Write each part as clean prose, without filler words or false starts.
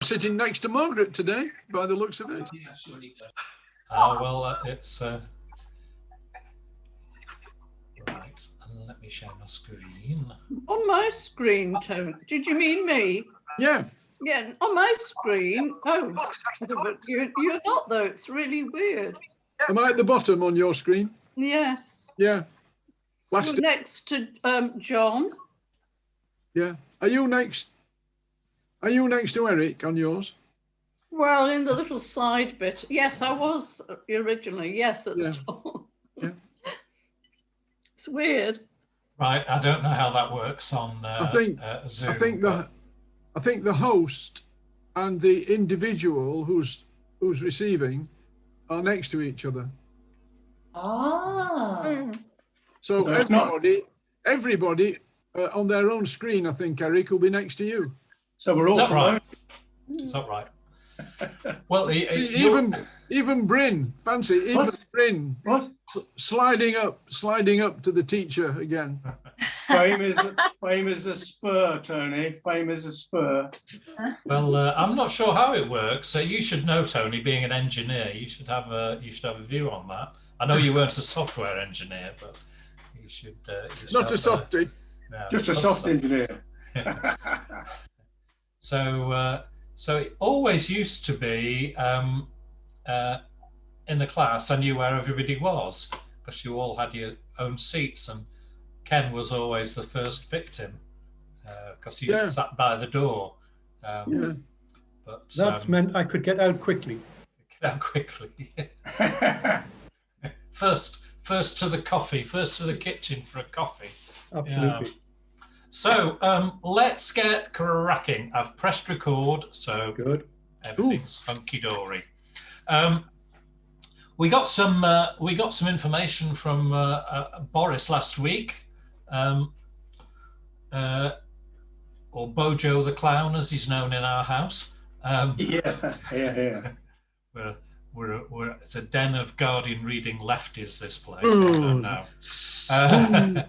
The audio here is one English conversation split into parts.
sitting next to Margaret today, by the looks of it. Well, it's right. Let me share my screen. On my screen, Tony. Did you mean me? Yeah. Yeah, on my screen. Oh, but you're not though. It's really weird. Am I at the bottom on your screen? Yes. Yeah. You're next to John. Yeah. Are you next? Are you next to Eric on yours? Well, in the little side bit. Yes, I was originally. Yes, at the top. Yeah. It's weird. Right. I don't know how that works on Zoom. I think the host and the individual who's receiving are next to each other. Ah. So everybody on their own screen, I think, Eric, will be next to you. So we're all right. Is that right? Well, even Bryn, fancy, even What? Bryn, What? sliding up to the teacher again. Fame is a spur, Tony. Fame is a spur. Well, I'm not sure how it works. So you should know, Tony, being an engineer, you should have a view on that. I know you weren't a software engineer, but you should. Not a softie. Just a soft engineer. So it always used to be in the class, I knew where everybody was because you all had your own seats, and Ken was always the first victim because he sat by the door. But that meant I could get out quickly. First to the coffee, first to the kitchen for a coffee. Absolutely. So let's get cracking. I've pressed record, so good. Everything's hunky dory. We got some information from Boris last week, or Bojo the Clown, as he's known in our house. Yeah. It's a den of Guardian reading lefties, this place. I don't know.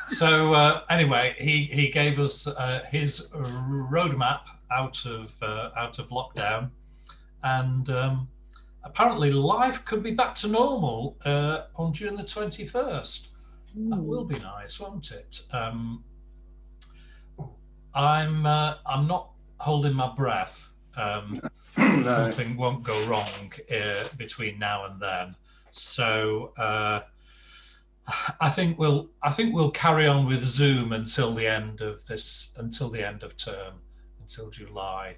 So anyway, he gave us his roadmap out of lockdown, and apparently life could be back to normal on June the 21st. That will be nice, won't it? I'm not holding my breath. No. Something won't go wrong between now and then. So I think we'll carry on with Zoom until the end of term, until July.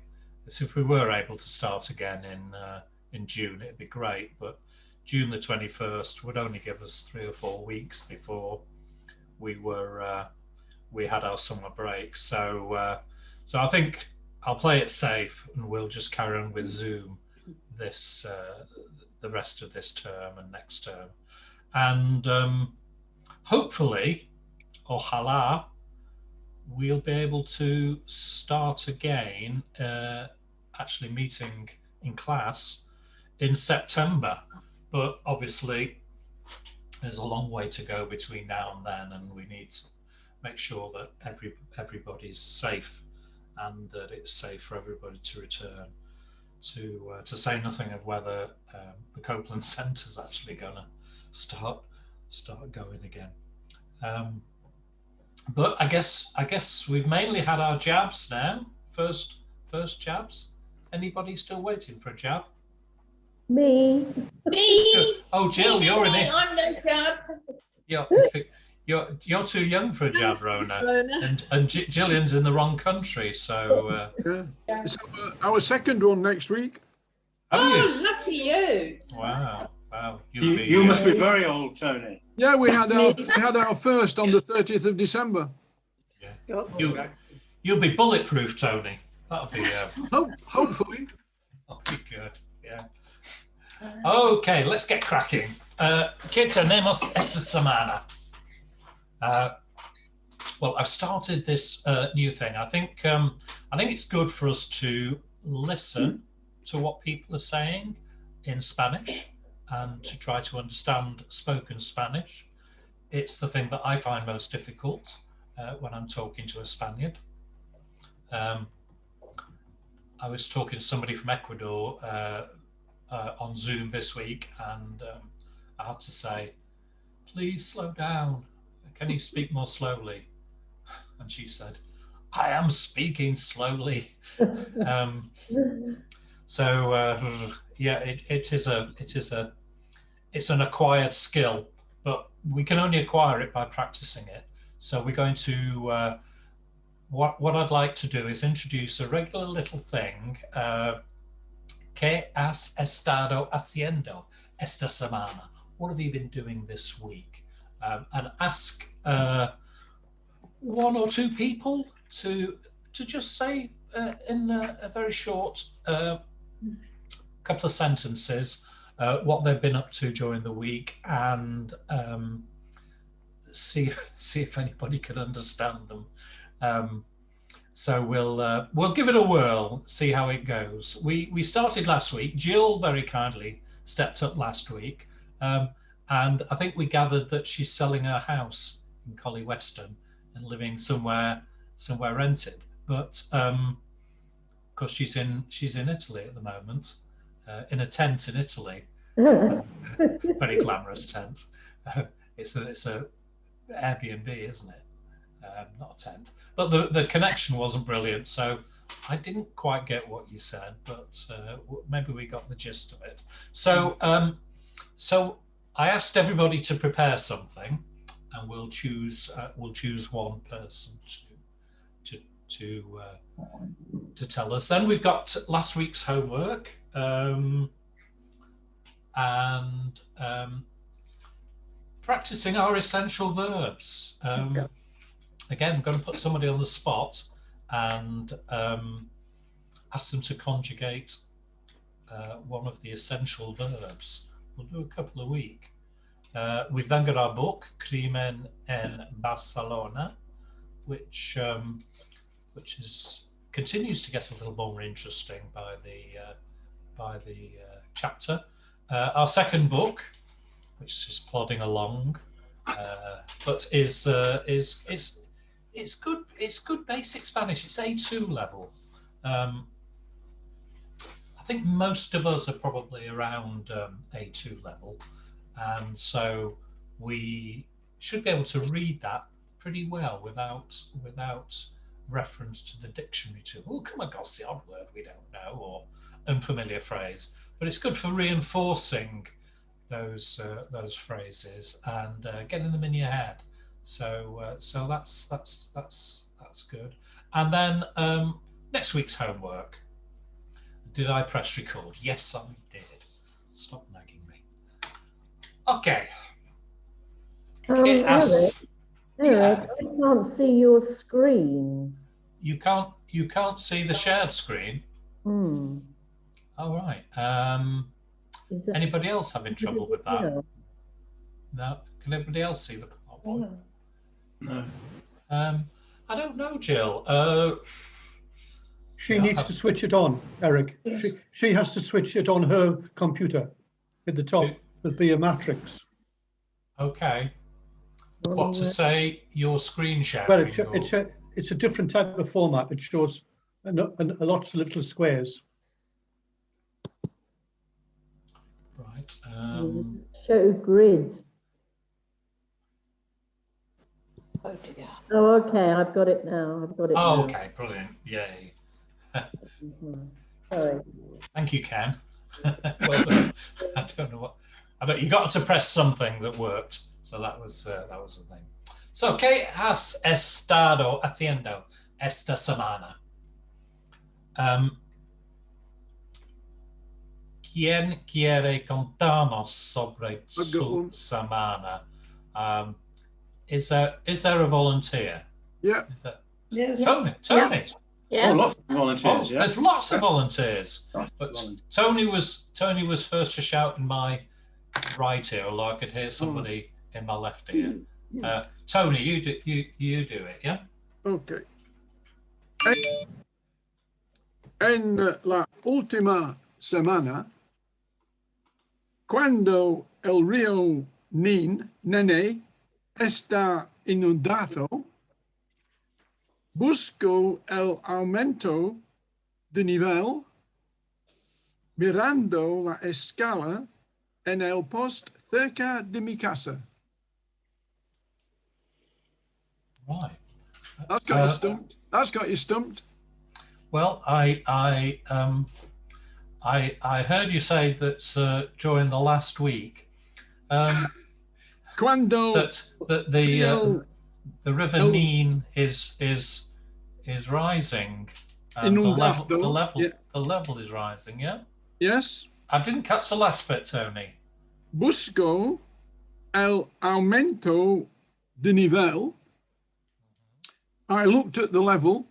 So if we were able to start again in June, it'd be great. But June the 21st would only give us 3 or 4 weeks before we had our summer break. So I think I'll play it safe, and we'll just carry on with Zoom the rest of this term and next term. And hopefully, ojalá, we'll be able to start again actually meeting in class in September. But obviously, there's a long way to go between now and then, and we need to make sure that everybody's safe and that it's safe for everybody to return. To say nothing of whether the Copeland Centre is actually going to start going again. But I guess we've mainly had our jabs now. First jabs. Anybody still waiting for a jab? Me. Oh, Jill, you're in it. I'm no jab. You're too young for a jab, Rona. And Gillian's in the wrong country, so. So, our second one next week. Oh, lucky you! Wow. You must be very old, Tony. Yeah, we had our first on the 30th of December. Yeah. You'll be bulletproof, Tony. That'll be. Hopefully. That'll be good. Yeah. Okay, let's get cracking. ¿Qué tenemos esta semana? Well, I've started this new thing. I think it's good for us to listen to what people are saying in Spanish and to try to understand spoken Spanish. It's the thing that I find most difficult when I'm talking to a Spaniard. I was talking to somebody from Ecuador on Zoom this week, and I had to say, please slow down. Can you speak more slowly? And she said, I am speaking slowly. Yeah, it's an acquired skill, but we can only acquire it by practicing it. So we're going to, what I'd like to do is introduce a regular little thing. ¿Qué has estado haciendo esta semana? What have you been doing this week? And ask one or two people to just say in a very short couple of sentences what they've been up to during the week, and see if anybody can understand them. So we'll give it a whirl, see how it goes. We started last week. Jill very kindly stepped up last week, and I think we gathered that she's selling her house in Collie Weston and living somewhere rented. But because she's in Italy at the moment, in a tent in Italy, very glamorous tent. It's a Airbnb, isn't it? Not a tent. But the connection wasn't brilliant, so I didn't quite get what you said, but maybe we got the gist of it. So I asked everybody to prepare something, and we'll choose one person to tell us. Then we've got last week's homework, and practicing our essential verbs. Again, I'm going to put somebody on the spot and ask them to conjugate one of the essential verbs. We'll do a couple a week. We've then got our book, Crimen en Barcelona, which continues to get a little more interesting by the chapter. Our second book, which is plodding along, but it's good basic Spanish. It's A2 level. I think most of us are probably around A2 level, and so we should be able to read that pretty well without reference to the dictionary too. We'll come across the odd word we don't know or unfamiliar phrase, but it's good for reinforcing those phrases and getting them in your head. So that's good. And then next week's homework. Did I press record? Yes, I did. Stop nagging me. Okay. Eric, I can't see your screen. You can't see the shared screen. Hmm. All right. Anybody else having trouble with that? No. Can everybody else see the PowerPoint? No. I don't know, Jill. She needs to switch it on, Eric. She has to switch it on her computer. At the top there'll be a matrix. Okay. What to say? Your screen sharing? Well, it's a different type of format. It shows a lots of little squares. Right. Show grid. Oh dear. Oh, okay. I've got it now. Oh, okay. Brilliant. Yay. Sorry. Thank you, Ken. Well done. I don't know what. You got to press something that worked. So that was the thing. So, ¿qué has estado haciendo esta semana? ¿Quién quiere contarnos sobre su semana? Is there a volunteer? Yeah. Tony? Yeah. Oh, lots of volunteers. Yeah. There's lots of volunteers. But Volunteers. Tony was first to shout in my right ear, although I could hear somebody in my left ear. Tony, you do it, yeah? Okay. En la última semana, cuando el río Nene está inundado, busco el aumento de nivel mirando la escala en el post cerca de mi casa. Right. That's got you stumped. That's got you stumped. Well, I heard you say that during the last week Cuando that the River el- Nene is rising, and inundado. Yeah. the level is rising. Yeah. Yes. I didn't catch the last bit, Tony. Busco el aumento de nivel. I looked at the level.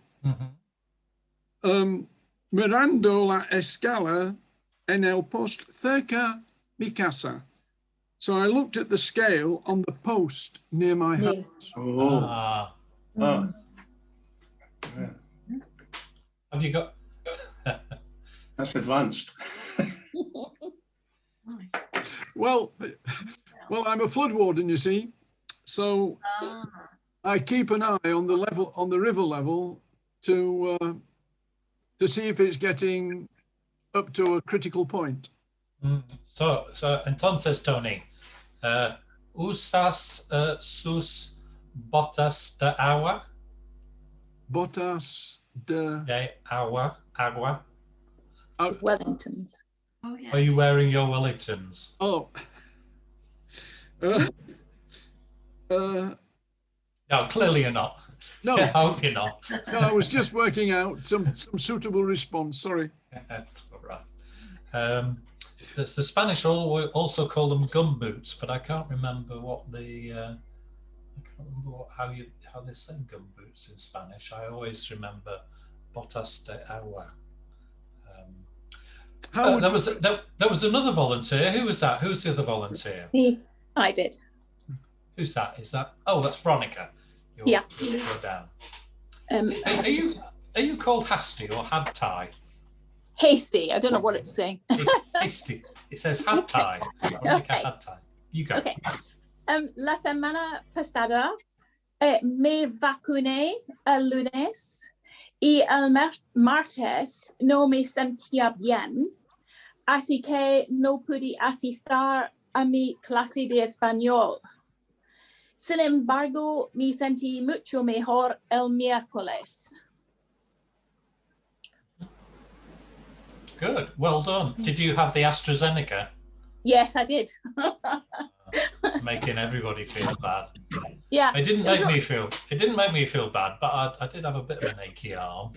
Mirando la escala en el post cerca mi casa. So I looked at the scale on the post near my Yeah. house. Oh, Ah, oh. Yeah, have you got? that's advanced. Well, I'm a flood warden, you see. So I keep an eye on the level, on the river level, to see if it's getting up to a critical point. So entonces, Tony, usas sus botas de agua? Botas de Agua. Wellingtons. Oh, yes. Are you wearing your Wellingtons? oh. No, clearly you're not. No, I hope you're not. no, I was just working out some suitable response. Sorry. That's all right. The Spanish also call them gum boots, but I can't remember what how they say gum boots in Spanish. I always remember botas de agua. There was another volunteer. Who was that? Who's the other volunteer? I did. Who's that? Is that? Oh, that's Veronica. Yeah. You're down. Are you called Hasty or Had Tie? Hasty. I don't know what it's saying. Hasty. It says Had Tie. Veronica Had Tie. You go. Okay. La semana pasada me vacuné el lunes y el martes no me sentía bien, así que no pude asistir a mi clase de español. Sin embargo, me sentí mucho mejor el miércoles. Good. Well done. Did you have the AstraZeneca? Yes, I did. It's making everybody feel bad. Yeah. It didn't make me feel bad, but I did have a bit of an achy arm.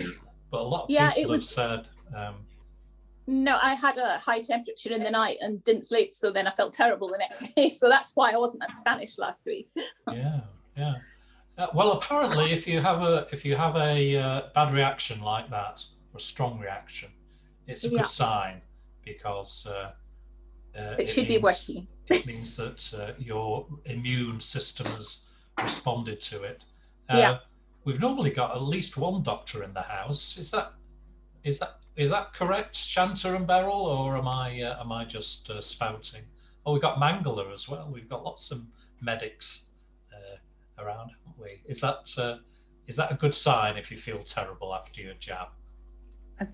But a lot of people have said. No, I had a high temperature in the night and didn't sleep, so then I felt terrible the next day. So that's why I wasn't at Spanish last week. Yeah. Well, apparently, if you have a bad reaction like that, or a strong reaction, it's a good sign, because it should be working. It means that your immune system has responded to it. We've normally got at least one doctor in the house. Is that correct, Shanta and Beryl, or am I just spouting? Oh, we've got Mangala as well. We've got lots of medics around, haven't we? Is that a good sign if you feel terrible after your jab?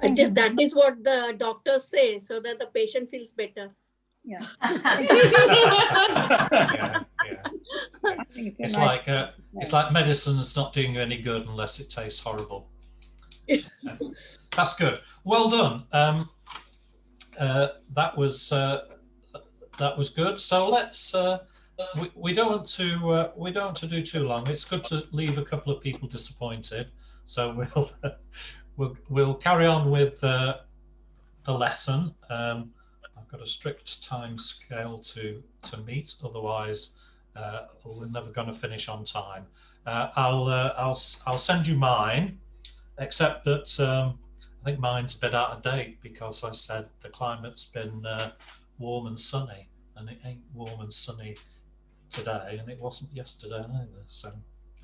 That is what the doctors say, so that the patient feels better. Yeah. It's like medicine's not doing you any good unless it tastes horrible. That's good. Well done. That was good. So let's. We don't want to do too long. It's good to leave a couple of people disappointed. So we'll carry on with the lesson. I've got a strict time scale to meet. Otherwise, we're never going to finish on time. I'll send you mine. Except that I think mine's a bit out of date, because I said the climate's been warm and sunny, and it ain't warm and sunny today, and it wasn't yesterday either. So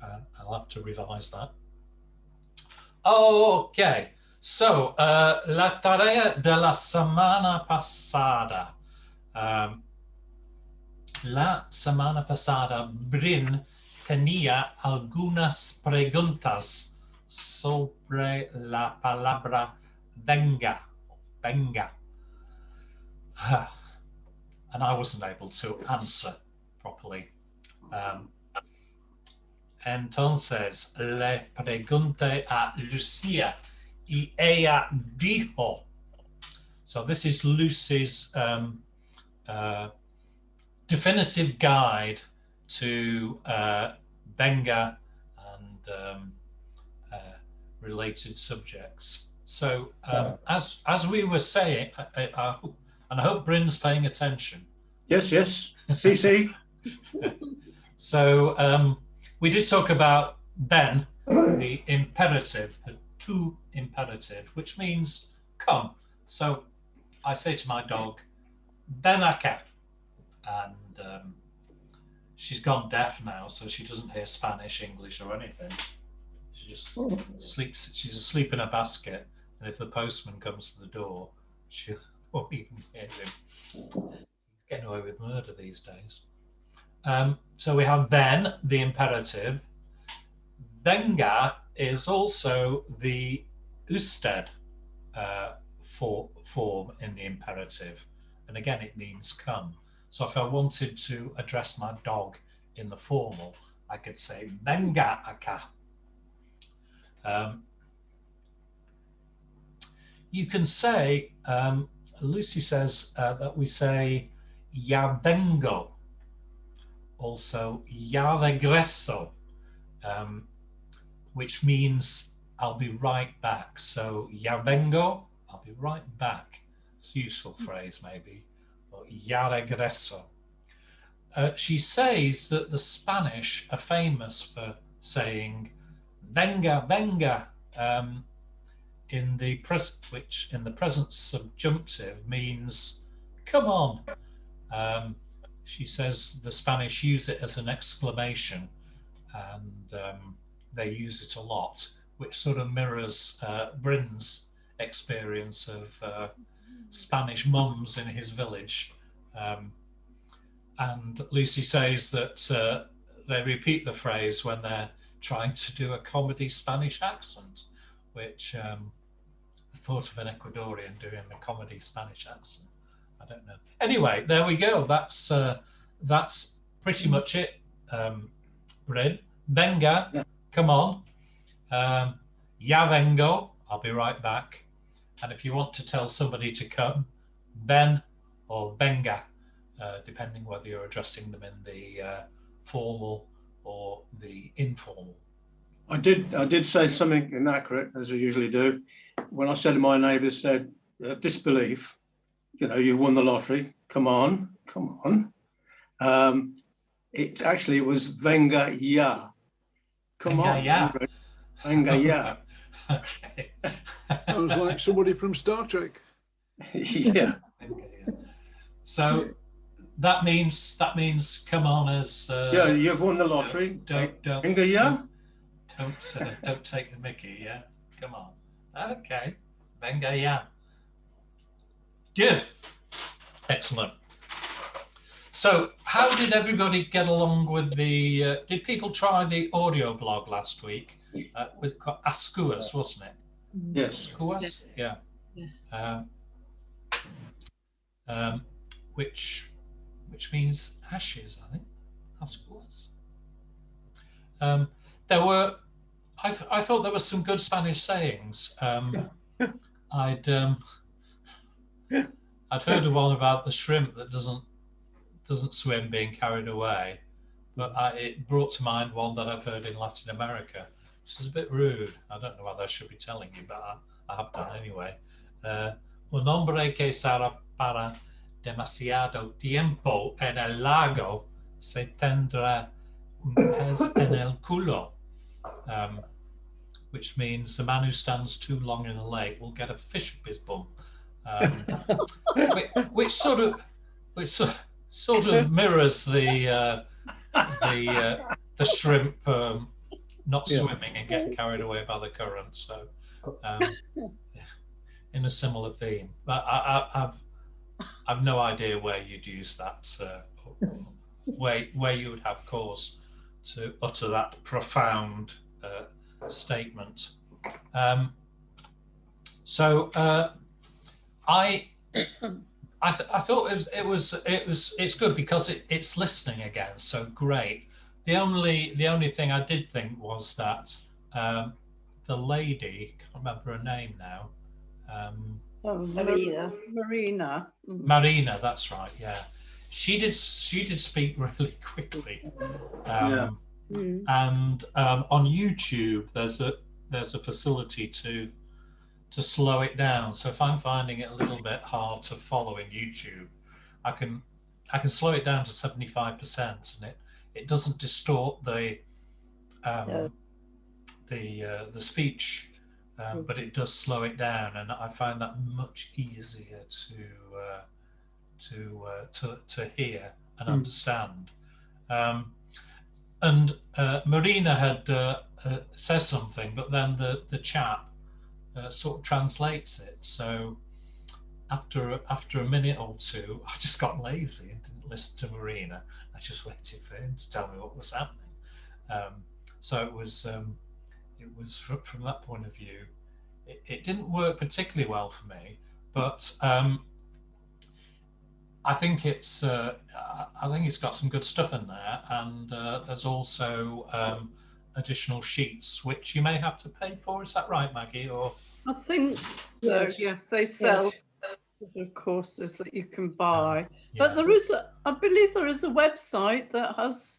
I'll have to revise that. Okay, so la tarea de la semana pasada. La semana pasada, Bryn tenía algunas preguntas sobre la palabra venga, venga. And I wasn't able to answer properly. Entonces le pregunté a Lucia y ella dijo. So this is Lucy's definitive guide to venga and related subjects. So as we were saying, and I hope Bryn's paying attention. Yes, yes. CC. So we did talk about ben, the imperative, the to imperative, which means come. So I say to my dog, ven acá, and she's gone deaf now, so she doesn't hear Spanish, English, or anything. She just sleeps. She's asleep in a basket, and if the postman comes to the door, she won't even hear him. He's getting away with murder these days. So we have then, the imperative. Venga is also the usted form in the imperative. And again, it means come. So if I wanted to address my dog in the formal, I could say, venga acá. You can say, Lucy says that we say, ya vengo. Also, ya regreso, which means I'll be right back. So, ya vengo, I'll be right back. It's a useful phrase, maybe. Or ya regreso. She says that the Spanish are famous for saying venga, venga, in the present, which in the present subjunctive means come on. She says the Spanish use it as an exclamation, and they use it a lot, which sort of mirrors Bryn's experience of Spanish mums in his village. And Lucy says that they repeat the phrase when they're trying to do a comedy Spanish accent, which the thought of an Ecuadorian doing a comedy Spanish accent, I don't know. Anyway, there we go. That's pretty much it, Bryn. Venga, yeah. Come on. Ya vengo, I'll be right back. And if you want to tell somebody to come, ven or venga, depending whether you're addressing them in the formal or the informal. I did say something inaccurate, as I usually do. When I said to my neighbours, said, disbelief, you know, you won the lottery, come on, come on. It was venga ya. Come venga on. Ya. Venga ya. Okay. Sounds like somebody from Star Trek. Yeah. So that means come on as yeah, you've won the lottery. Don't venga ya. Don't take the mickey, yeah. Come on. Okay. Venga ya. Good. Excellent. So how did everybody get along with the did people try the audio blog last week with Ascuas, wasn't it? Yes. Ascuas? Yeah. Yes. Which means ashes, I think. Ascuas. There were I thought there were some good Spanish sayings. I'd heard of one about the shrimp that doesn't swim being carried away, but it brought to mind one that I've heard in Latin America, which is a bit rude. I don't know whether I should be telling you, but I have done anyway. Un hombre que sale para demasiado tiempo en el lago se tendrá un pez en el culo, which means the man who stands too long in a lake will get a fish up his bum, which sort of mirrors the shrimp not swimming and getting carried away by the current. So, in a similar theme, but I've no idea where you'd use that, where you would have cause to utter that profound statement. So I thought it's good because it's listening again. So great. The only thing I did think was that the lady, can't remember her name now. Marina. Marina. Marina, that's right. Yeah, she did speak really quickly. Yeah. And on YouTube, there's a facility to slow it down. So if I'm finding it a little bit hard to follow in YouTube, I can slow it down to 75%, and it doesn't distort the speech, but it does slow it down, and I find that much easier to hear and understand. And Marina had says something, but then the chap sort of translates it. So after a minute or two, I just got lazy and didn't listen to Marina. I just waited for him to tell me what was happening. So it was from that point of view, it didn't work particularly well for me, but I think it's got some good stuff in there, and there's also additional sheets which you may have to pay for. Is that right, Maggie? Or I think so. Yes, they sell sort of courses that you can buy, but there is I believe there is a website that has,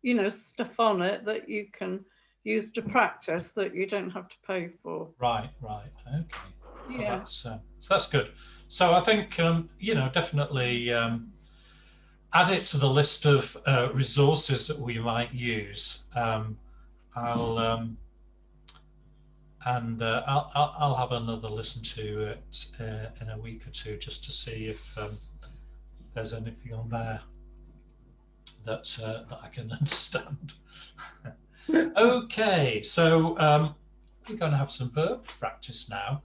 you know, stuff on it that you can use to practice that you don't have to pay for. Right. Okay. So yeah. So that's good. So I think you know, definitely add it to the list of resources that we might use. I'll have another listen to it in a week or two, just to see if there's anything on there that I can understand. Okay, so we're going to have some verb practice now.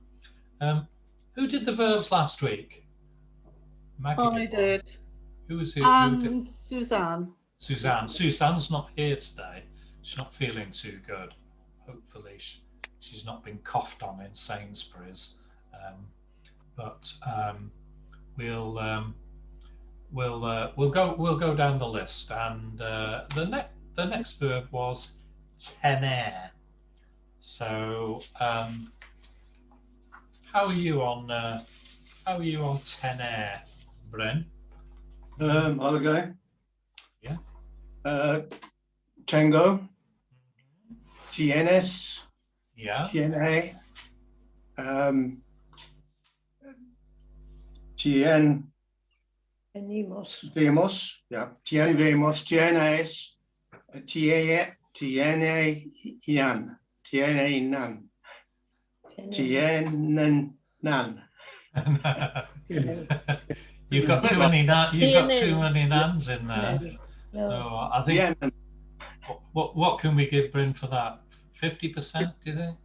Who did the verbs last week? Maggie I did. Who was it? And Suzanne. Suzanne's not here today. She's not feeling too good. Hopefully she's not been coughed on in Sainsbury's. But we'll go down the list, and the next verb was tener. So how are you on tener, Bryn? I'll go. Yeah. Tango. Tienes. Yeah. Tiene. Tien. Vemos. Yeah. Tien vemos. Tienes. Tiene yan. Tiene nan. Tienen nan. You've got too many nans in there. So I think what can we give Bryn for that? 50%, do you think?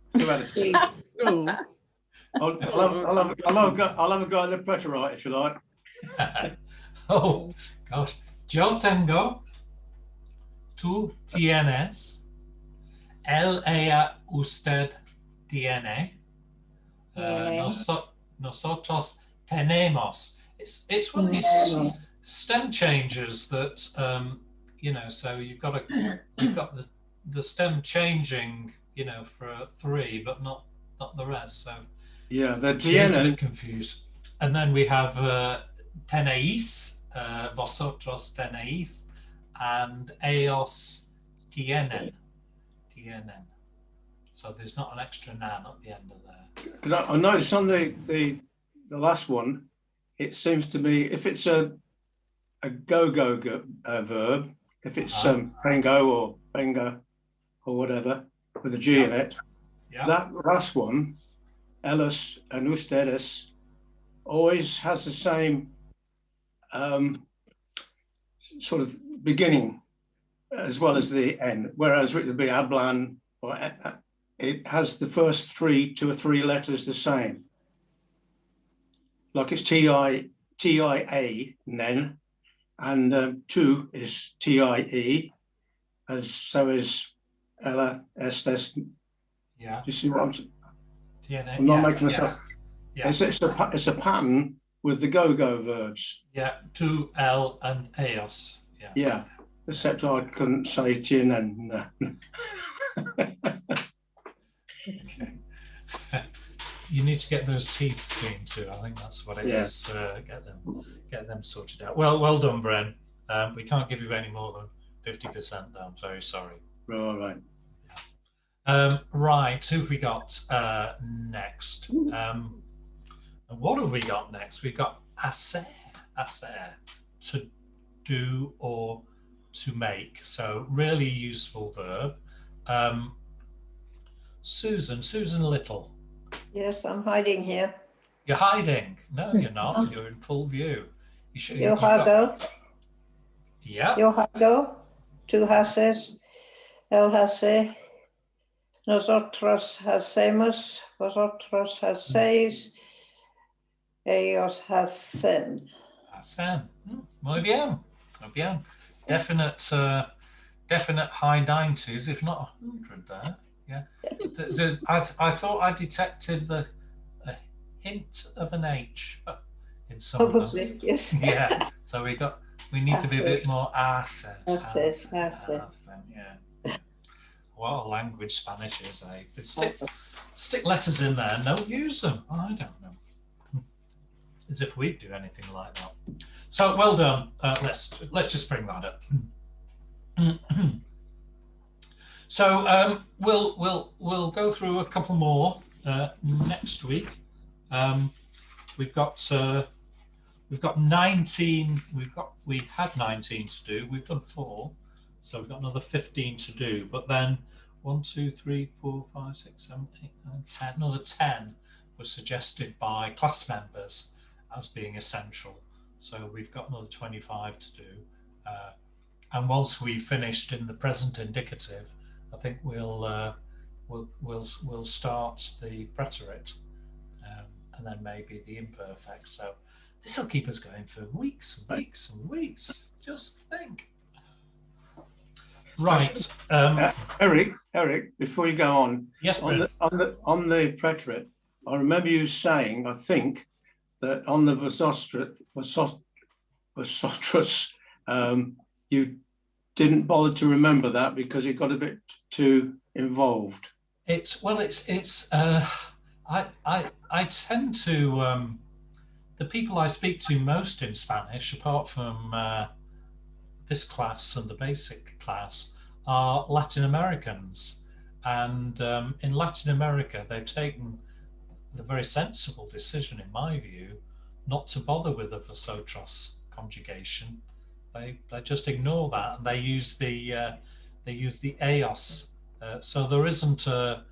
I'll have a go at the pressure right, if you like. Oh gosh. Yo tengo, tú tienes, él, ella, usted tiene, nosotros tenemos. It's one of these stem changes that you know. So you've got the stem changing, you know, for three, but not the rest. So yeah, the tiene a bit confused. And then we have tenéis, vosotros tenéis, and ellos tienen. So there's not an extra nan at the end of there. Because I noticed on the last one, it seems to me, if it's a go verb, if it's pengo or benga or whatever with a G in it, that last one, ellos and ustedes, always has the same sort of beginning as well as the end, whereas it would be hablan, or it has the first 2 or 3 letters the same. Like it's TIA, nen, and 2 is TIE, as so is ella, estes. Yeah. Do you see what I'm saying? TNA, I'm not making this up. Yeah. It's a pattern with the go-go verbs. Yeah, tu, el, and eos. Yeah. Yeah, except I couldn't say tienen. Okay. You need to get those teeth seen to. I think that's what it is. Get them sorted out. Well done, Bren. We can't give you any more than 50% though. I'm very sorry. Right. Right, who have we got next? And what have we got next? We've got hacer, to do or to make. So really useful verb. Susan Little. Yes, I'm hiding here. You're hiding. No, you're not. You're in full view. You should. Yo hago. Yeah. Yo hago. Tú haces. Él hace. Nosotros hacemos. Vosotros hacéis. Ellos hacen. Hacen. Muy bien. Muy bien. Definite high 90s, if not 100 there. Yeah. I thought I detected a hint of an H in some of them. Yes. Yeah. So we need to be a bit more hace. Yeah. What a language Spanish is, eh? But stick letters in there and don't use them. I don't know. As if we'd do anything like that. So well done. Let's just bring that up. So we'll go through a couple more next week. We've got 19. We had 19 to do. We've done 4, so we've got another 15 to do. But then 1, 2, 3, 4, 5, 6, 7, 8, 9, 10. Another 10 was suggested by class members as being essential. So we've got another 25 to do. And once we've finished in the present indicative, I think we'll start the preterite, and then maybe the imperfect. So this will keep us going for weeks and weeks and weeks. Just think. Right, Eric, before you go on, yes, on the preterite, I remember you saying, I think, that on the Vosotros, you didn't bother to remember that because it got a bit too involved. I tend to the people I speak to most in Spanish, apart from this class and the basic class, are Latin Americans, and in Latin America they've taken the very sensible decision, in my view, not to bother with the vosotros conjugation. They just ignore that, and they use the eos. So there isn't a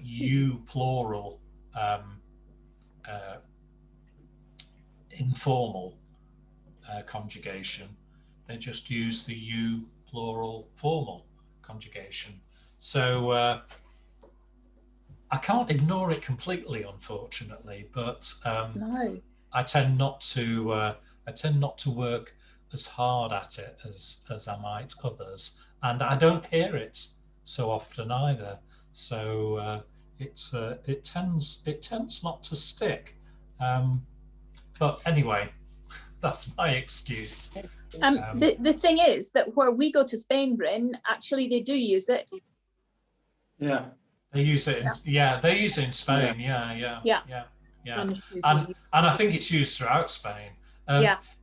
you plural informal conjugation. They just use the you plural formal conjugation. So I can't ignore it completely, unfortunately, but No. I tend not to work as hard at it as I might others, and I don't hear it so often either. So it tends not to stick. But anyway, that's my excuse. The thing is that where we go to Spain, Bryn, actually they do use it. Yeah. They use it. They use it in Spain. Yeah. And I think it's used throughout Spain.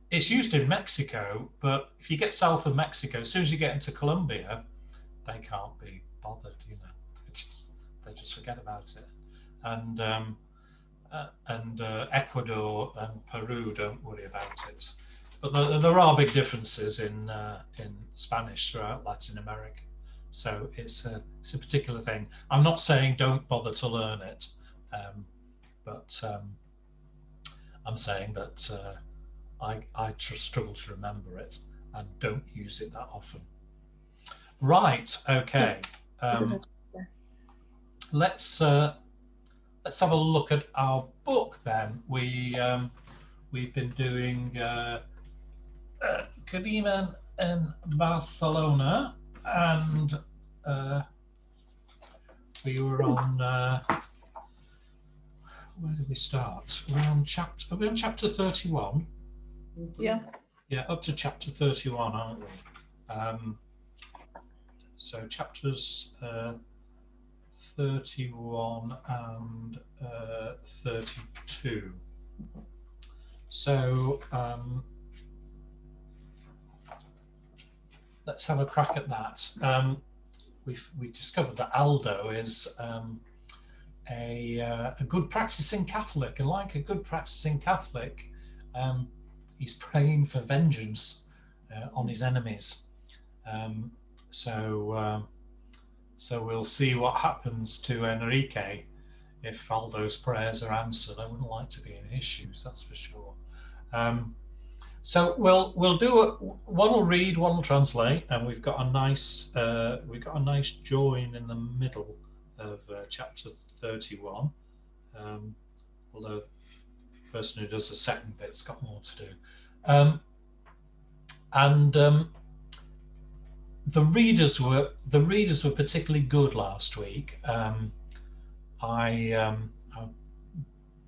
It's used in Mexico, but if you get south of Mexico, as soon as you get into Colombia, they can't be bothered. They just forget about it. And Ecuador and Peru don't worry about it. But there are big differences in Spanish throughout Latin America. So it's a particular thing. I'm not saying don't bother to learn it, but I'm saying that I struggle to remember it and don't use it that often. Right. Okay. Let's have a look at our book then. We've been doing Crimen in Barcelona, and we were on where did we start? We're on chapter. Are we on chapter 31? Yeah. Yeah, up to chapter 31, aren't we? So chapters 31 and 32. So let's have a crack at that. We discovered that Aldo is a good practicing Catholic, and like a good practicing Catholic, he's praying for vengeance on his enemies. So we'll see what happens to Enrique if Aldo's prayers are answered. I wouldn't like to be in issues, that's for sure. So we'll do one will read, one will translate, and we've got a nice join in the middle of chapter 31. Although the person who does the second bit's got more to do. The readers were particularly good last week. I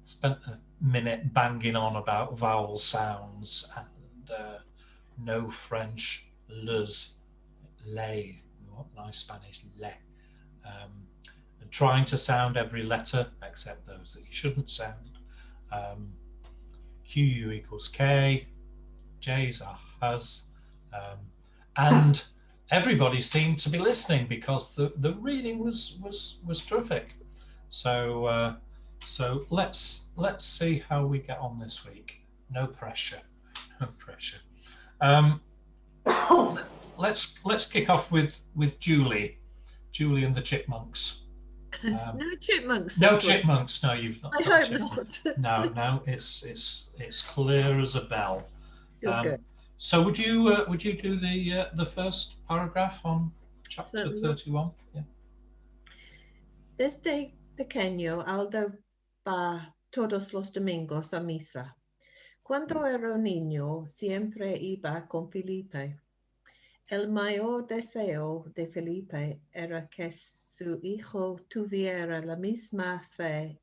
spent a minute banging on about vowel sounds and no French les, nice Spanish le, and trying to sound every letter except those that you shouldn't sound. QU equals K, J's are has, and everybody seemed to be listening because the reading was terrific. So let's see how we get on this week. No pressure, no pressure. Let's kick off with Julie and the chipmunks. No chipmunks. No chipmunks. No, you've not. I hope not. No, it's clear as a bell. Good. So would you do the first paragraph on chapter 31? Yeah. Desde pequeño, Aldo va todos los domingos a misa. Cuando era niño, siempre iba con Felipe. El mayor deseo de Felipe era que su hijo tuviera la misma fe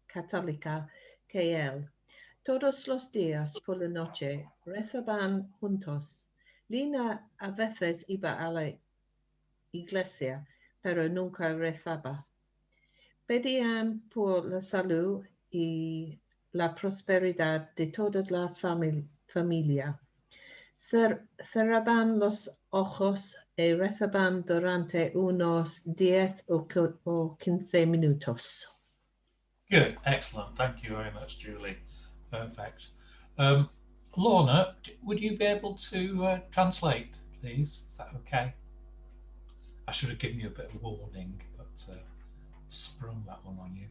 católica que él. Todos los días por la noche rezaban juntos. Lina a veces iba a la iglesia, pero nunca rezaba. Pedían por la salud y la prosperidad de toda la familia. Cerraban los ojos y rezaban durante unos 10 o 15 minutos. Good, excellent. Thank you very much, Julie. Perfect. Lorna, would you be able to translate, please? Is that okay? I should have given you a bit of warning, but sprung that one on you.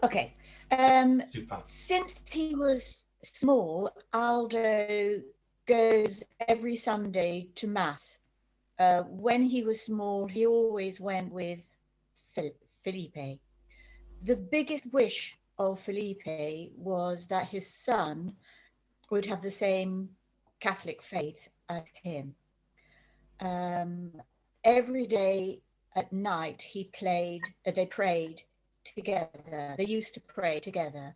Okay. Since he was small, Aldo goes every Sunday to Mass. When he was small, he always went with Felipe. The biggest wish of Felipe was that his son would have the same Catholic faith as him. Every day at night they prayed together. They used to pray together.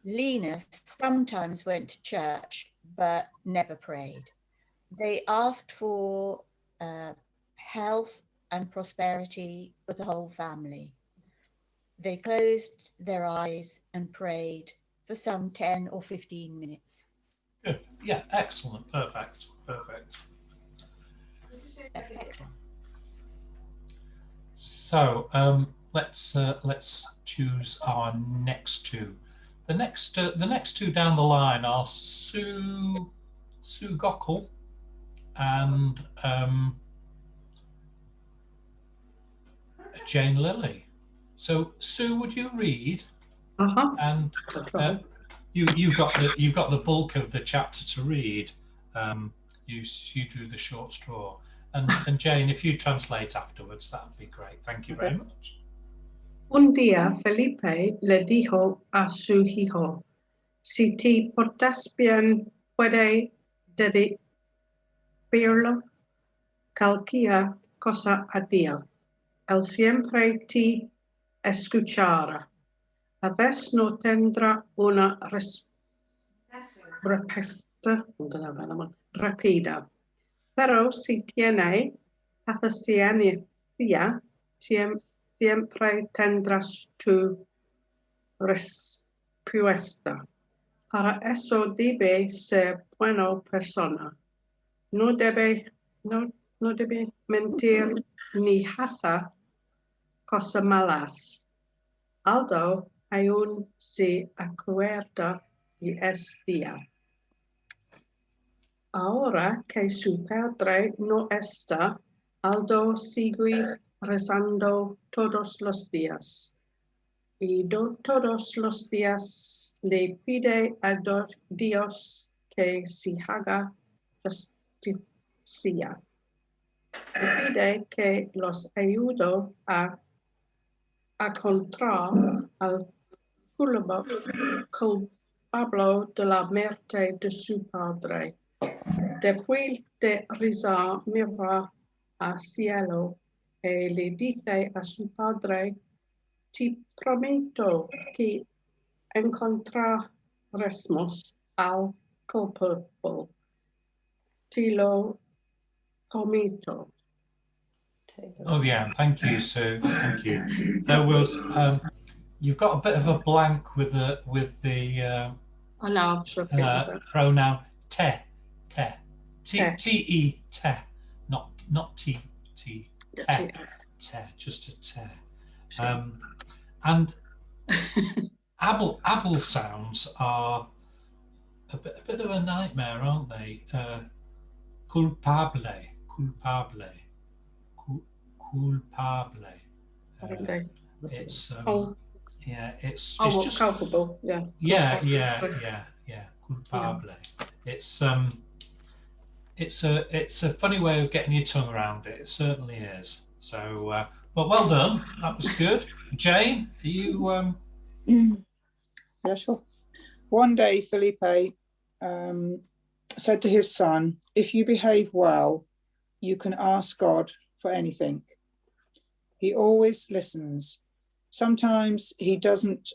Lena sometimes went to church, but never prayed. They asked for health and prosperity for the whole family. They closed their eyes and prayed for some 10 or 15 minutes. Good. Yeah, excellent. Perfect. So let's choose our next two. The next two down the line are Sue Gockel and Jane Lilly. So Sue, would you read? And you've got the bulk of the chapter to read. You drew the short straw, and Jane, if you translate afterwards, that would be great. Thank you very much. Un día Felipe le dijo a su hijo: "Si te portas bien, puede decirlo. Cualquier cosa a Dios. Él siempre te escuchará. A veces no tendrá una respuesta rápida, pero si tiene paciencia, siempre tendrás tu respuesta. Para eso debe ser buena persona. No debe mentir ni hacer cosas malas. Aldo aún se acuerda de ese día. Ahora que su padre no está, Aldo sigue rezando todos los días. Y todos los días le pide a Dios que se haga justicia. Le pide que los ayude a encontrar al culpable de la muerte de su padre. Después de rezar, mira al cielo y le dice a su padre: te prometo que encontraremos al culpable. Te lo prometo. Oh yeah, thank you, Sue. Thank you. There was you've got a bit of a blank with the I know, pronoun te, te, Te. te, te, not t, te, te, just a te. And able sounds are a bit of a nightmare, aren't they? Culpable, culpable, culpable. It's yeah, it's just culpable. Yeah. Yeah, Culpable. yeah. Culpable. It's a funny way of getting your tongue around it. It certainly is. So, but well done. That was good. Jane, are you? Yeah, sure. One day, Felipe said to his son, "If you behave well, you can ask God for anything. He always listens. Sometimes he doesn't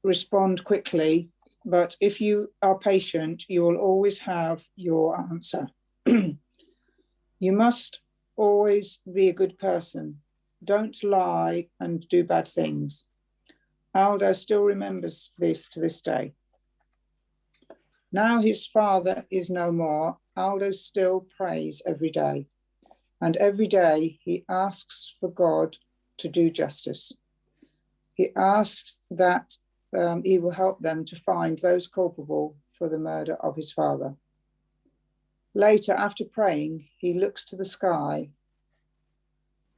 respond quickly, but if you are patient, you will always have your answer. You must always be a good person. Don't lie and do bad things." Aldo still remembers this to this day. Now his father is no more, Aldo still prays every day. And every day he asks for God to do justice. He asks that he will help them to find those culpable for the murder of his father. Later, after praying, he looks to the sky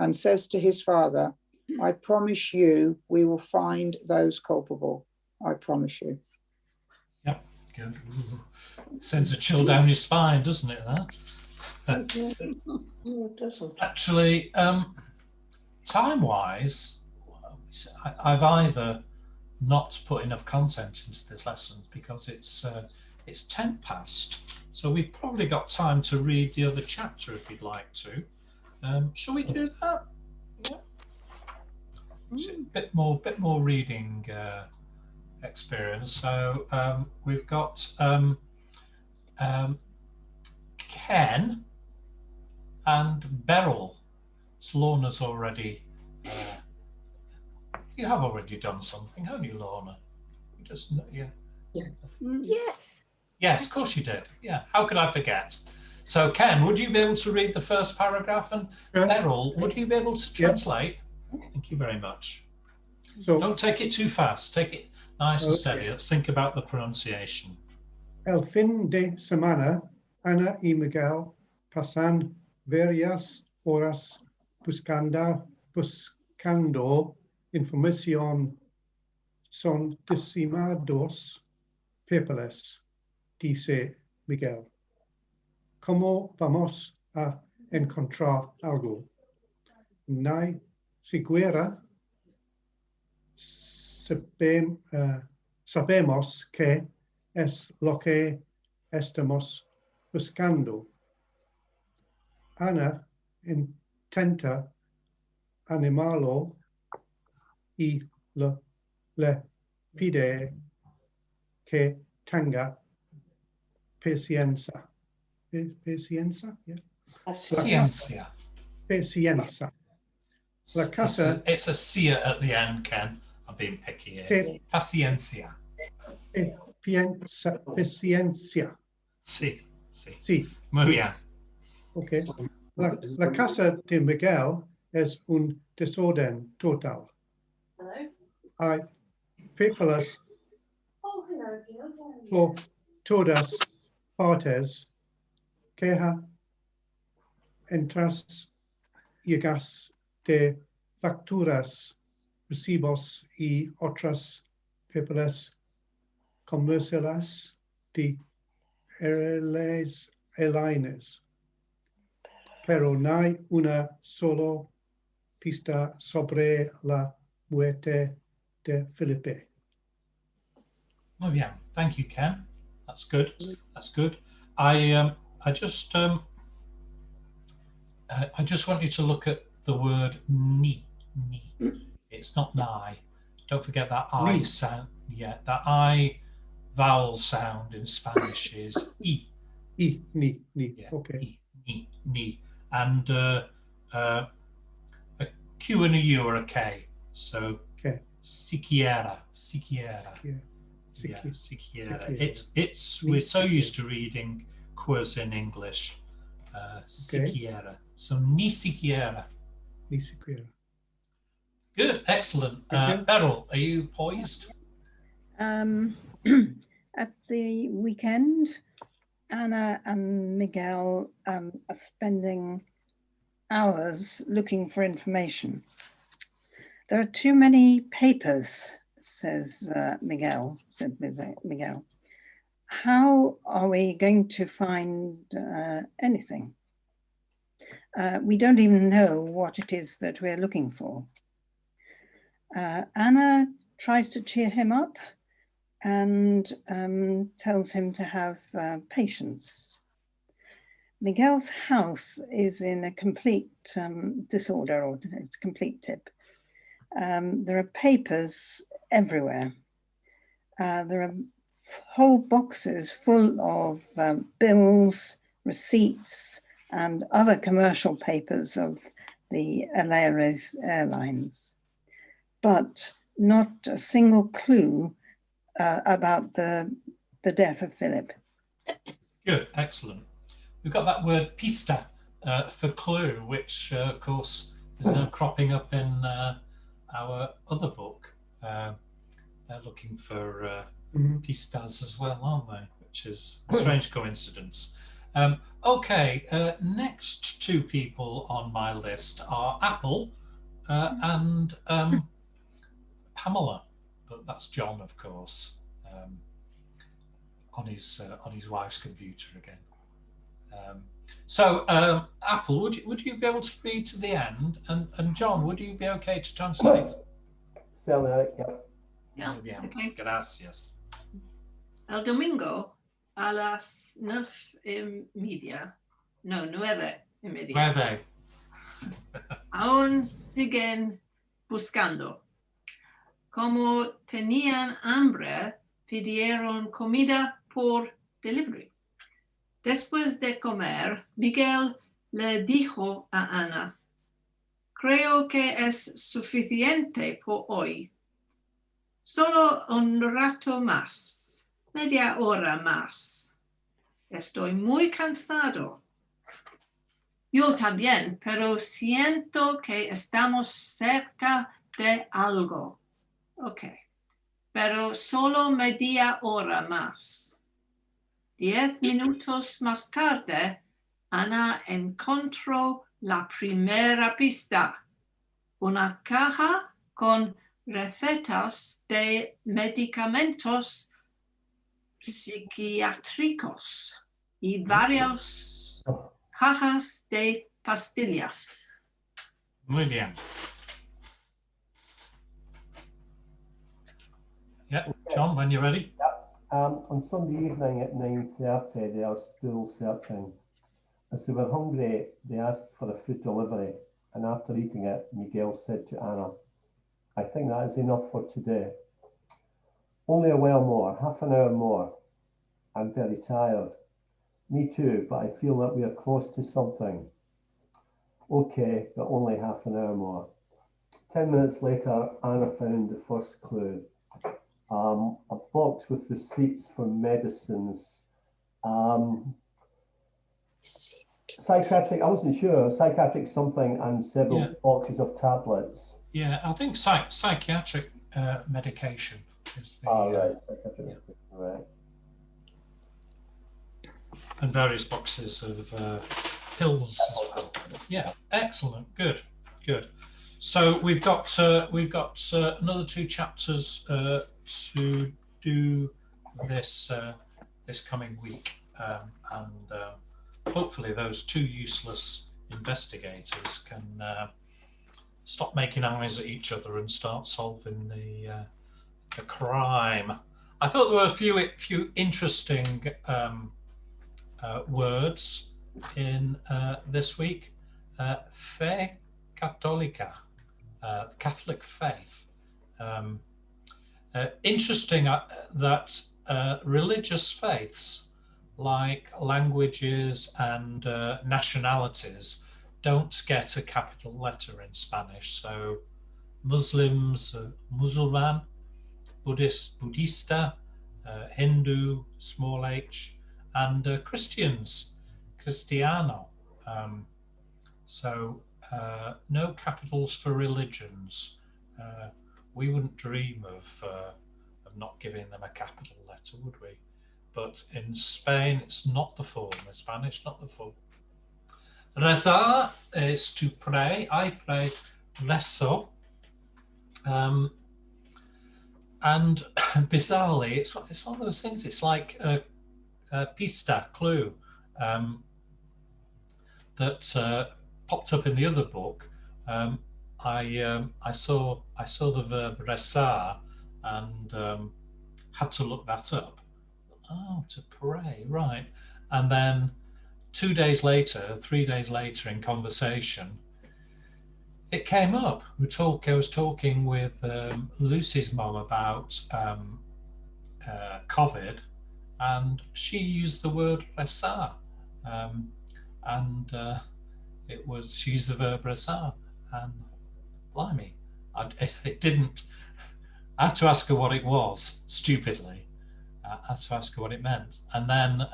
and says to his father, "I promise you we will find those culpable. I promise you." Yep, good. Sends a chill down your spine, doesn't it, that? No, it doesn't. Actually, time-wise, I've either not put enough content into this lesson because it's 10 past, so we've probably got time to read the other chapter if you'd like to. Shall we do that? Yeah. Bit more reading experience. So we've got Ken and Beryl. So Lorna's already. You have already done something, haven't you, Lorna? You just yeah. Yes. Yes, of course you did. Yeah. How could I forget? So Ken, would you be able to read the first paragraph, and Beryl, would you be able to translate? Thank you very much. So, don't take it too fast. Take it nice and steady. Let's think about the pronunciation. El fin de semana, Ana y Miguel pasan varias horas buscando información. Son decimados papeles, dice Miguel. ¿Cómo vamos a encontrar algo? Ni siquiera sabemos qué es lo que estamos buscando. Ana tenta animalo y le pide que tenga paciencia. Paciencia? Yeah. Paciencia. Paciencia. La casa. It's a cia at the end, Ken. I'm being picky here. Paciencia. Paciencia. Sí, sí. Sí. Muy bien. Okay. La casa de Miguel es un desorden total. Hello. Hay papeles Oh, hello, dear. por todas partes. Queja, entras, llegas de facturas, recibos y otras papeles comerciales de airlines. Pero no hay una sola pista sobre la muerte de Felipe. Muy bien. Thank you, Ken. That's good. That's good. I just want you to look at the word ni. It's not nigh. Don't forget that I sound. Yeah, that I vowel sound in Spanish is I. Ni. Yeah, Okay. Ni. And a Q and a U are a K. So okay. Siquiera. Yeah, siquiera. It's we're so used to reading quiz in English. Siquiera. So ni siquiera. Ni siquiera. Good, excellent. Beryl, are you poised? At the weekend, Anna and Miguel are spending hours looking for information. There are too many papers, says Miguel. How are we going to find anything? We don't even know what it is that we're looking for. Anna tries to cheer him up and tells him to have patience. Miguel's house is in a complete disorder, or it's a complete tip. There are papers everywhere. There are whole boxes full of bills, receipts, and other commercial papers of the Aleares Airlines, but not a single clue about the death of Philip. Good, excellent. We've got that word pista for clue, which of course is now cropping up in our other book. They're looking for pistas as well, aren't they? Which is a strange coincidence. Okay, next two people on my list are Apple and Pamela, but that's John, of course, on his wife's computer again. So Apple, would you be able to read to the end, and John, would you be okay to translate? Certainly, Eric, yeah. Yeah, okay. Gracias. El domingo a las 9:30. No, 9:30. 9. Aún siguen buscando. Como tenían hambre, pidieron comida por delivery. Después de comer, Miguel le dijo a Ana, creo que es suficiente por hoy. Solo un rato más, media hora más. Estoy muy cansado. Yo también, pero siento que estamos cerca de algo. Ok, pero solo media hora más. 10 minutos más tarde, Ana encontró la primera pista. Una caja con recetas de medicamentos psiquiátricos y varias cajas de pastillas. Muy bien. Yeah, John, when you're ready. On Sunday evening at 9:30, they are still searching. As they were hungry, they asked for a food delivery, and after eating it, Miguel said to Anna, "I think that is enough for today. Only a while more, half an hour more. I'm very tired." "Me too, but I feel that we are close to something." "Okay, but only half an hour more." 10 minutes later, Anna found the first clue. A box with receipts for medicines. Psychiatric, I wasn't sure, psychiatric something, and several boxes of tablets. Yeah, I think psychiatric medication is the... right, psychiatric medication, right. And various boxes of pills as well. Yeah, excellent, good, good. So we've got another 2 chapters to do this this coming week, and hopefully those 2 useless investigators can stop making eyes at each other and start solving the crime. I thought there were a few interesting words in this week. Fe catholica, Catholic faith. Interesting that religious faiths like languages and nationalities don't get a capital letter in Spanish. So Muslims, Musulman, Buddhista, Hindu, small h, and Christians, Cristiano. So no capitals for religions. We wouldn't dream of not giving them a capital letter, would we? But in Spain, it's not the form. In Spanish, not the form. Rezar is to pray. I pray rezo. And bizarrely, it's one of those things. It's like a pista, clue, that popped up in the other book. I saw the verb rezar and had to look that up. Oh, to pray, right? And then 2 days later, 3 days later, in conversation, it came up. I was talking with Lucy's mum about COVID, and she used the word rezar, and she used the verb rezar, and blimey, it didn't. I had to ask her what it was, stupidly. I had to ask her what it meant, and then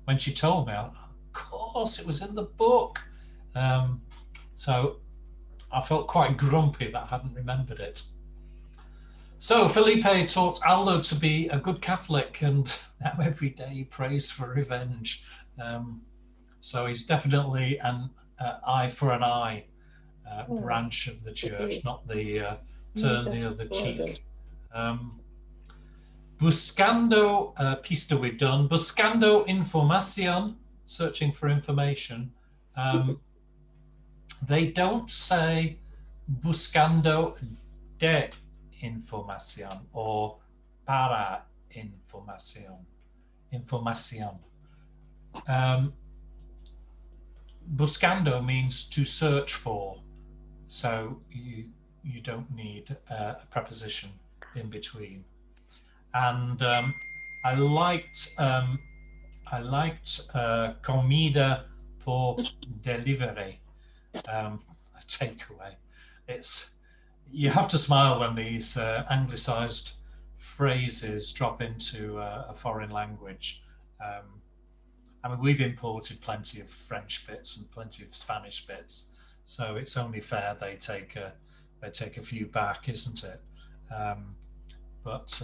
when she told me, of course it was in the book. So I felt quite grumpy that I hadn't remembered it. So Felipe taught Aldo to be a good Catholic, and now every day he prays for revenge. So he's definitely an eye for an eye branch of the church, not the turn the other cheek. Buscando pista we've done. Buscando información, searching for information. They don't say buscando de información or para información. Buscando means to search for, so you don't need a preposition in between. And I liked comida por delivery, takeaway. You have to smile when these anglicized phrases drop into a foreign language. I mean, we've imported plenty of French bits and plenty of Spanish bits, so it's only fair they take a few back, isn't it? But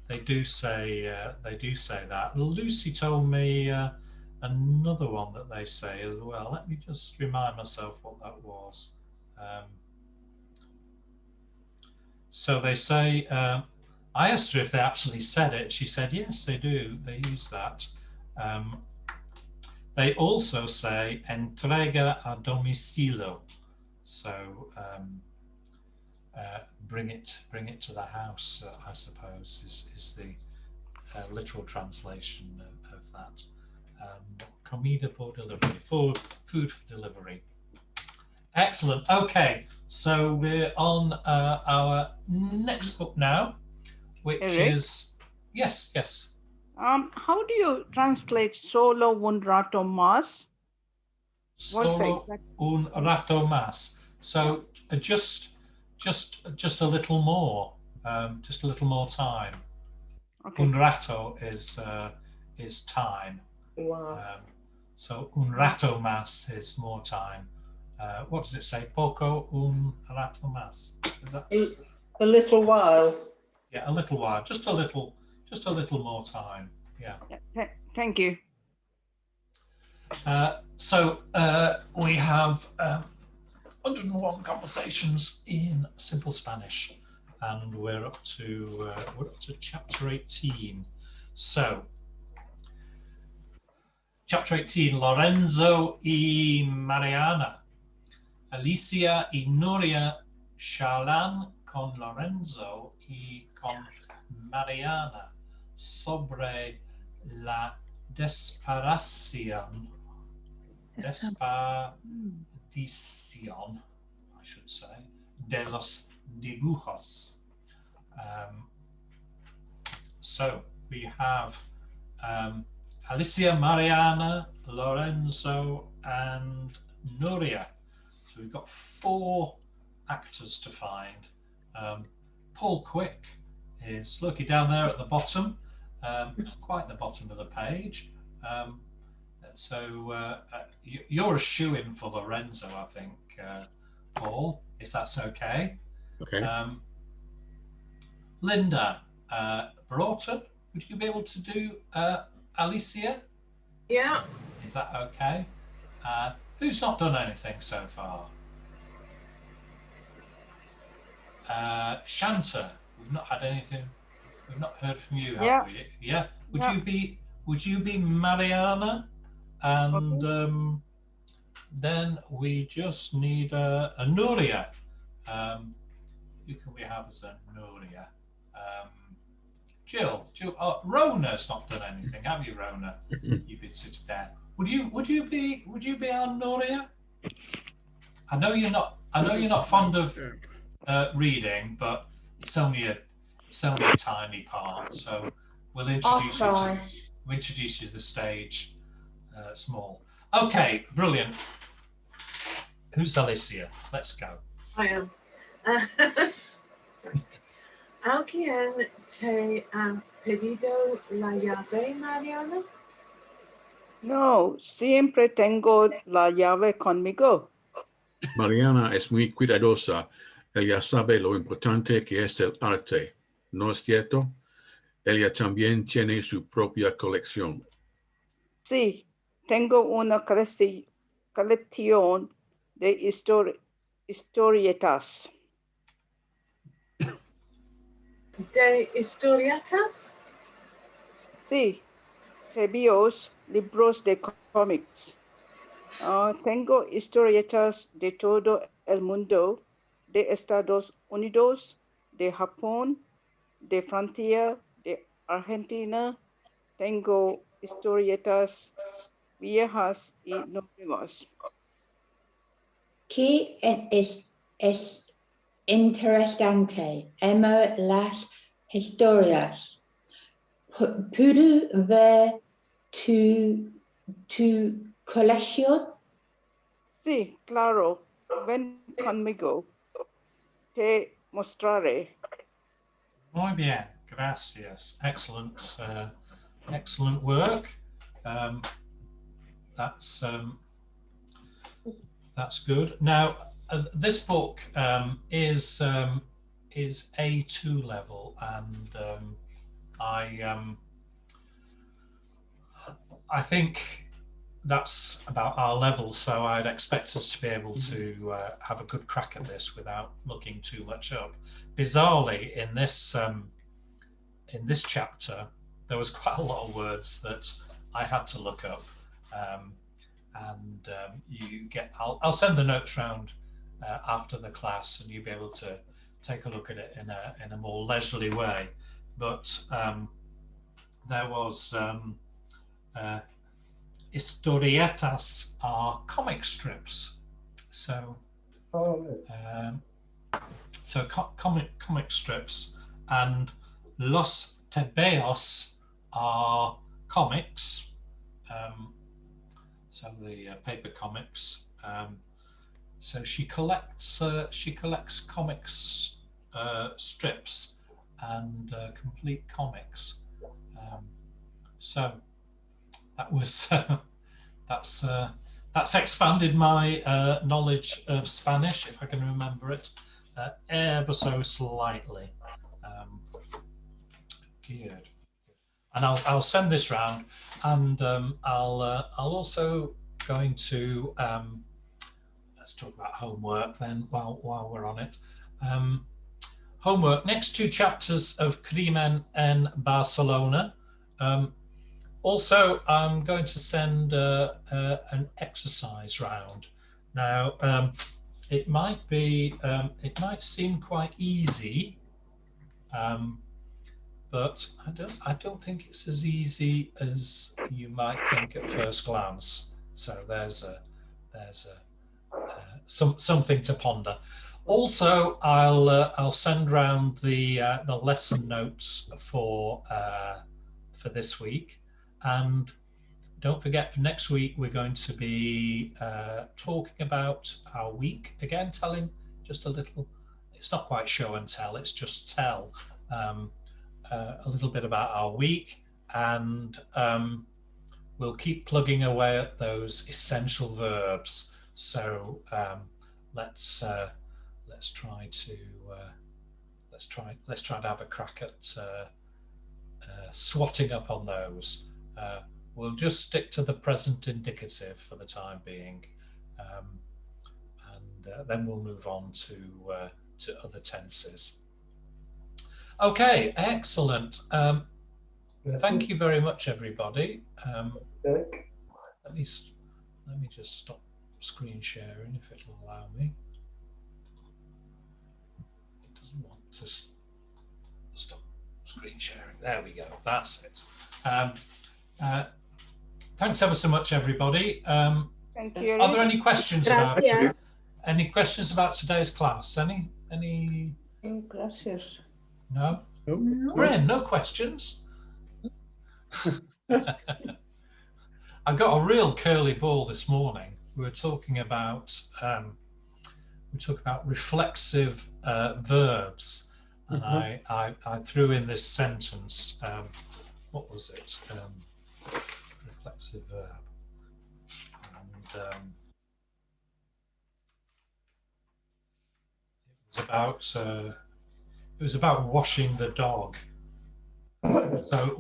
they do say that. Lucy told me another one that they say as well. Let me just remind myself what that was. So they say, I asked her if they actually said it. She said, yes, they do. They use that. They also say entrega a domicilio. So bring it to the house, I suppose, is the literal translation of that. Comida por delivery, food for delivery. Excellent. Okay, so we're on our next book now, which Eric? is yes. How do you translate solo un rato más? Solo un rato más. So just a little more, just a little more time. Okay. Un rato is time. Wow. So un rato más is more time. What does it say? Poco un rato más. Is that a little while? Yeah, a little while. Just a little more time. Yeah. Thank you. So we have 101 conversations in simple Spanish, and we're up to chapter 18. So chapter 18, Lorenzo y Mariana. Alicia y Nuria charlan con Lorenzo y con Mariana sobre la desaparición, I should say, de los dibujos. So we have Alicia, Mariana, Lorenzo, and Nuria. So we've got 4 actors to find. Paul Quick is looking down there at the bottom, quite the bottom of the page. So you're a shoo-in for Lorenzo, I think, Paul, if that's okay. Okay. Linda Broughton, would you be able to do Alicia? Yeah. Is that okay? Who's not done anything so far? Shanta, we've not had anything. We've not heard from you, have we? Yeah. Would you be Mariana? And then we just need a Nuria. Who can we have as a Nuria? Jill. Rona's not done anything, have you, Rona? You've been sitting there. Would you be our Nuria? I know you're not fond of reading, but it's only a tiny part. So we'll introduce you to the stage. Small. Okay, brilliant. Who's Alicia? Let's go. I am. Sorry. ¿Alguien te ha pedido la llave, Mariana? No, siempre tengo la llave conmigo. Mariana es muy cuidadosa. Ella sabe lo importante que es el arte, ¿no es cierto? Ella también tiene su propia colección. Sí, tengo una colección de historietas. ¿De historietas? Sí, tebeos, libros de cómics. Tengo historietas de todo el mundo, de Estados Unidos, de Japón, de Francia, de Argentina. Tengo historietas viejas y nuevas. ¿Qué es interesante? Amo las historias. ¿Puedo ver tu colección? Sí, claro. Ven conmigo. Te mostraré. Muy bien, gracias. Excellent, excellent work. That's good. Now, this book is A2 level, and I think that's about our level. So I'd expect us to be able to have a good crack at this without looking too much up. Bizarrely, in this chapter, there was quite a lot of words that I had to look up. I'll send the notes round after the class, and you'll be able to take a look at it in a more leisurely way. But there was historietas are comic strips. So So comic strips, and Los Tebeos are comics. So the paper comics. So she collects comics strips and complete comics. So that was that's expanded my knowledge of Spanish, if I can remember it, ever so slightly. Good. And I'll send this round, and I'll also going to let's talk about homework then while we're on it. Homework, next 2 chapters of Crimen en Barcelona. Also, I'm going to send an exercise round. Now, it might seem quite easy, but I don't think it's as easy as you might think at first glance. So there's something to ponder. Also, I'll send round the lesson notes for this week, and don't forget, for next week we're going to be talking about our week again, telling just a little. It's not quite show and tell; it's just tell a little bit about our week, and we'll keep plugging away at those essential verbs. So let's try to have a crack at swatting up on those. We'll just stick to the present indicative for the time being, and then we'll move on to other tenses. Okay, excellent. Thank you very much, everybody. Let me just stop screen sharing if it'll allow me. It doesn't want to stop screen sharing. There we go. That's it. Thanks ever so much, everybody. Thank you. Are there any questions about Gracias. any questions about today's class? Any? Gracias. No. Nope. Bryn, no questions. I got a real curly ball this morning. We were talking about reflexive verbs, and I threw in this sentence. What was it? Reflexive verb, and it was about washing the dog. So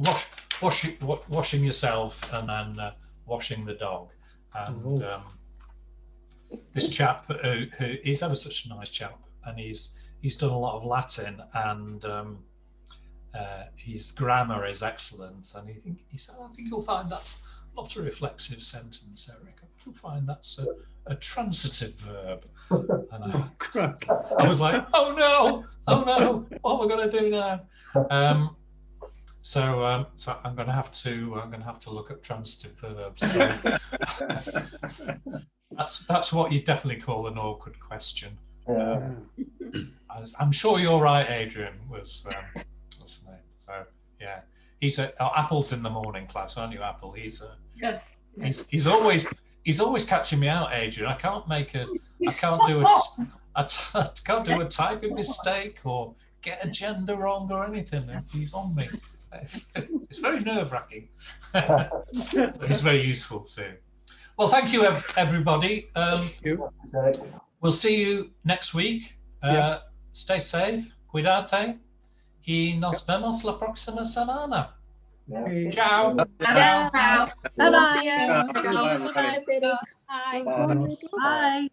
washing yourself and then washing the dog. And this chap, who he's ever such a nice chap, and he's done a lot of Latin, and his grammar is excellent. And he said, I think you'll find that's not a reflexive sentence, Eric. You'll find that's a transitive verb. And I was like, oh no, what am I going to do now? So I'm going to have to look at transitive verbs. So that's what you definitely call an awkward question. I'm sure you're right, Adrian. What's the name? So yeah, he's Apple's in the morning class, aren't you, Apple? Yes. He's always catching me out, Adrian. I can't do a typing mistake or get a gender wrong or anything. He's on me. It's very nerve-wracking. But it's very useful too. Well, thank you, everybody. We'll see you next week. Stay safe, cuídate, y nos vemos la próxima semana. Ciao. Ciao. Bye-bye. Bye. Bye. Bye.